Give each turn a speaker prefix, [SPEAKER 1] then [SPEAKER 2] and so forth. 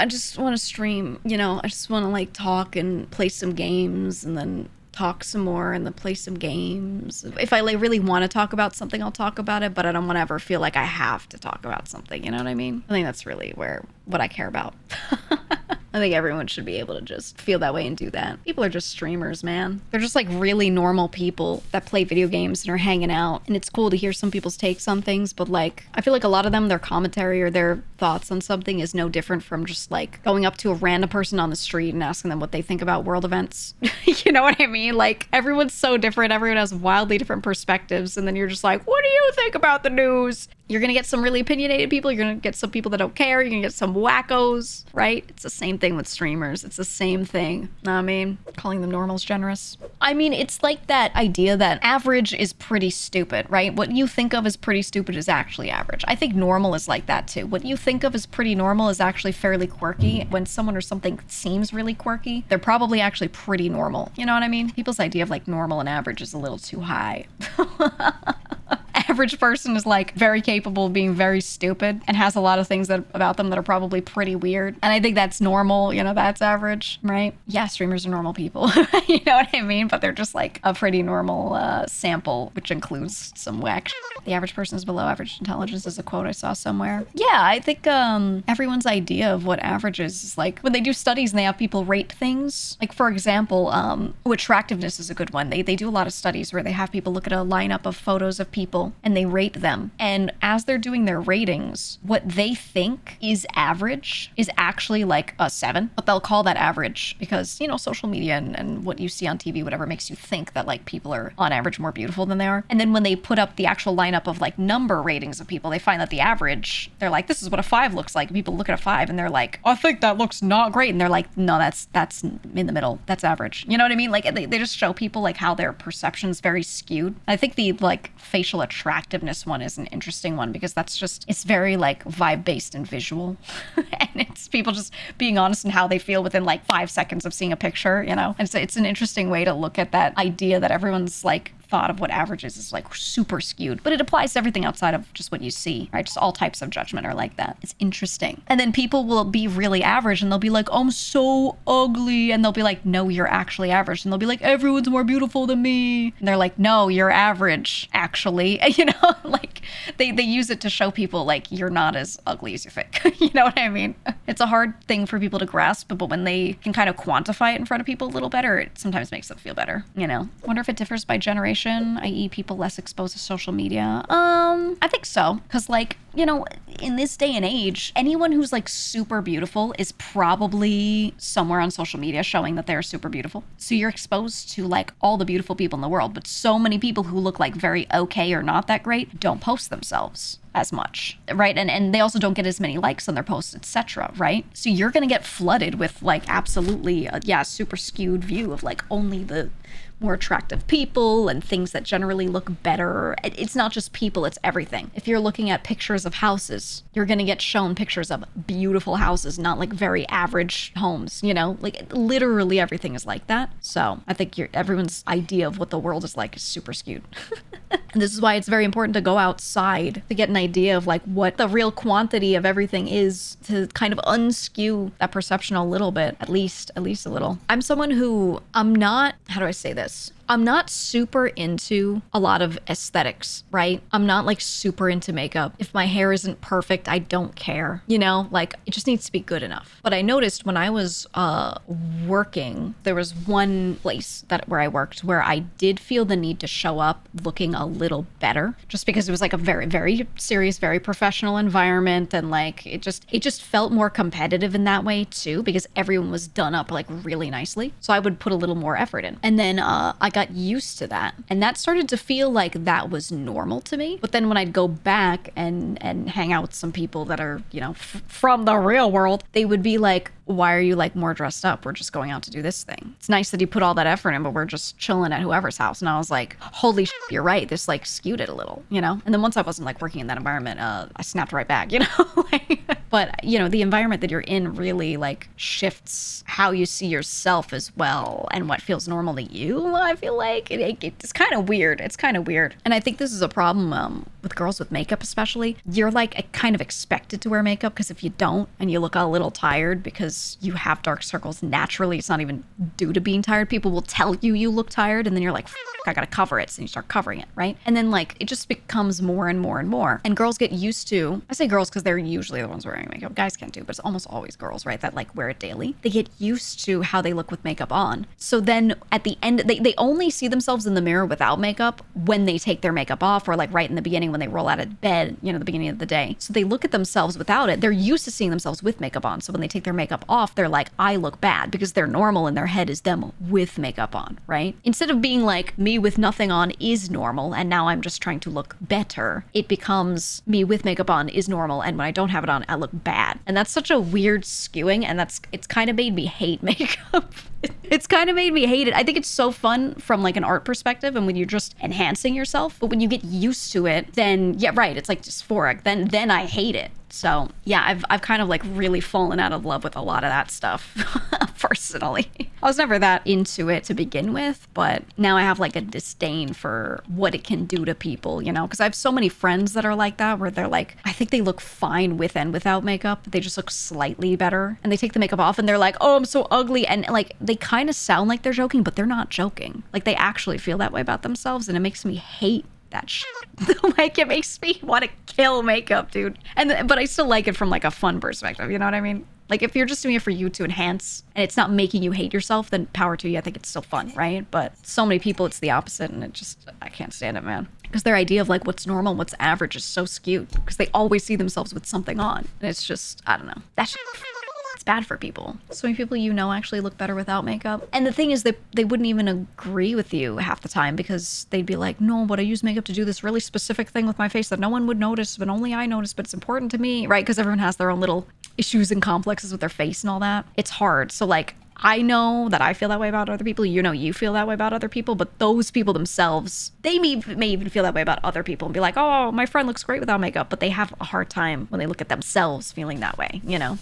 [SPEAKER 1] I just want to stream, you know, I just want to like talk and play some games and then talk some more and then play some games. If I like really want to talk about something, I'll talk about it, but I don't want to ever feel like I have to talk about something, you know what I mean? I think that's really what I care about. I think everyone should be able to just feel that way and do that. People are just streamers, man. They're just like really normal people that play video games and are hanging out. And it's cool to hear some people's takes on things, but like, I feel like a lot of them, their commentary or their thoughts on something is no different from just like going up to a random person on the street and asking them what they think about world events. You know what I mean? Like, everyone's so different. Everyone has wildly different perspectives. And then you're just like, what do you think about the news? You're going to get some really opinionated people. You're going to get some people that don't care. You're going to get some wackos, right? It's the same thing with streamers. It's the same thing. Know what I mean? Calling them normals generous. I mean, it's like that idea that average is pretty stupid, right? What you think of as pretty stupid is actually average. I think normal is like that too. What you think of as pretty normal is actually fairly quirky. When someone or something seems really quirky, they're probably actually pretty normal. You know what I mean? People's idea of like normal and average is a little too high. Average person is like very capable of being very stupid and has a lot of things about them that are probably pretty weird. And I think that's normal, you know, that's average, right? Yeah, streamers are normal people, you know what I mean? But they're just like a pretty normal sample, which includes some whack shit. The average person is below average intelligence is a quote I saw somewhere. Yeah, I think everyone's idea of what average is like when they do studies and they have people rate things. Like, for example, attractiveness is a good one. They do a lot of studies where they have people look at a lineup of photos of people and they rate them. And as they're doing their ratings, what they think is average is actually like a 7, but they'll call that average because, you know, social media and what you see on TV, whatever makes you think that like people are on average more beautiful than they are. And then when they put up the actual lineup of like number ratings of people, they find that the average, they're like, this is what a 5 looks like. And people look at a 5 and they're like, I think that looks not great. And they're like, no, that's in the middle. That's average. You know what I mean? Like they just show people like how their perception's very skewed. I think the like facial attractiveness one is an interesting one because that's just, it's very like vibe based and visual. And it's people just being honest in how they feel within like 5 seconds of seeing a picture, you know? And so it's an interesting way to look at that idea that everyone's like thought of what average is like super skewed, but it applies to everything outside of just what you see, right? Just all types of judgment are like that. It's interesting. And then people will be really average and they'll be like, oh, I'm so ugly. And they'll be like, no, you're actually average. And they'll be like, everyone's more beautiful than me. And they're like, no, you're average, actually. You know, like they use it to show people like you're not as ugly as you think. You know what I mean? It's a hard thing for people to grasp, but when they can kind of quantify it in front of people a little better, it sometimes makes them feel better, you know? Wonder if it differs by generation, i.e. people less exposed to social media. I think so. Because like, you know, in this day and age, anyone who's like super beautiful is probably somewhere on social media showing that they're super beautiful. So you're exposed to like all the beautiful people in the world, but so many people who look like very okay or not that great don't post themselves as much, right? And they also don't get as many likes on their posts, etc., right? So you're gonna get flooded with like absolutely super skewed view of like only the more attractive people and things that generally look better. It's not just people, it's everything. If you're looking at pictures of houses, you're gonna get shown pictures of beautiful houses, not like very average homes, you know? Like literally everything is like that. So I think everyone's idea of what the world is like is super skewed. And this is why it's very important to go outside to get an idea of like what the real quantity of everything is, to kind of unskew that perception a little bit, at least a little. I'm someone who, I'm not, how do I say this? I'm not super into a lot of aesthetics, right? I'm not like super into makeup. If my hair isn't perfect, I don't care, you know, like it just needs to be good enough. But I noticed when I was working, there was one place where I worked where I did feel the need to show up looking a little better, just because it was like a very, very serious, very professional environment. And like, it just felt more competitive in that way too, because everyone was done up like really nicely. So I would put a little more effort in. And then I got used to that. And that started to feel like that was normal to me. But then when I'd go back and hang out with some people that are, you know, from the real world, they would be like, why are you like more dressed up? We're just going out to do this thing. It's nice that you put all that effort in, but we're just chilling at whoever's house. And I was like, holy shit, you're right. This like skewed it a little, you know? And then once I wasn't like working in that environment, I snapped right back, you know? But you know, the environment that you're in really like shifts how you see yourself as well and what feels normal to you. I feel like it's kind of weird. It's kind of weird. And I think this is a problem with girls with makeup, especially. You're like kind of expected to wear makeup, because if you don't and you look a little tired because you have dark circles naturally, it's not even due to being tired. People will tell you look tired, and then you're like, I gotta cover it. So you start covering it, right? And then like it just becomes more and more and more. And girls get used to, I say girls because they're usually the ones wearing makeup. Guys can't do, but it's almost always girls, right? That like wear it daily. They get used to how they look with makeup on. So then at the end, they only see themselves in the mirror without makeup when they take their makeup off, or like right in the beginning when they roll out of bed, you know, the beginning of the day. So they look at themselves without it. They're used to seeing themselves with makeup on. So when they take their makeup off, they're like, I look bad, because they're normal in their head is them with makeup on, right? Instead of being like, me with nothing on is normal and now I'm just trying to look better, it becomes me with makeup on is normal, and when I don't have it on, I look bad. And that's such a weird skewing, and it's kind of made me hate makeup. It's kind of made me hate it. I think it's so fun from like an art perspective and when you're just enhancing yourself, but when you get used to it, then yeah, right, it's like dysphoric. Then I hate it. So yeah, I've kind of like really fallen out of love with a lot of that stuff personally. I was never that into it to begin with, but now I have like a disdain for what it can do to people, you know, because I have so many friends that are like that, where they're like, I think they look fine with and without makeup. They just look slightly better, and they take the makeup off and they're like, oh, I'm so ugly. And like, they kind of sound like they're joking, but they're not joking. Like they actually feel that way about themselves, and it makes me hate that shit. Like it makes me want to kill makeup, dude. But I still like it from like a fun perspective, you know what I mean? Like if you're just doing it for you to enhance and it's not making you hate yourself, then power to you. I think it's still fun, right? But so many people, it's the opposite, and I can't stand it, man. Because their idea of like what's normal, what's average is so skewed, because they always see themselves with something on. And it's just, I don't know. That's it's bad for people. So many people you know actually look better without makeup. And the thing is, they wouldn't even agree with you half the time, because they'd be like, no, but I use makeup to do this really specific thing with my face that no one would notice, but only I notice, but it's important to me, right? Because everyone has their own little issues and complexes with their face and all that. It's hard. So like, I know that I feel that way about other people. You know, you feel that way about other people, but those people themselves, they may even feel that way about other people and be like, oh, my friend looks great without makeup, but they have a hard time when they look at themselves feeling that way, you know?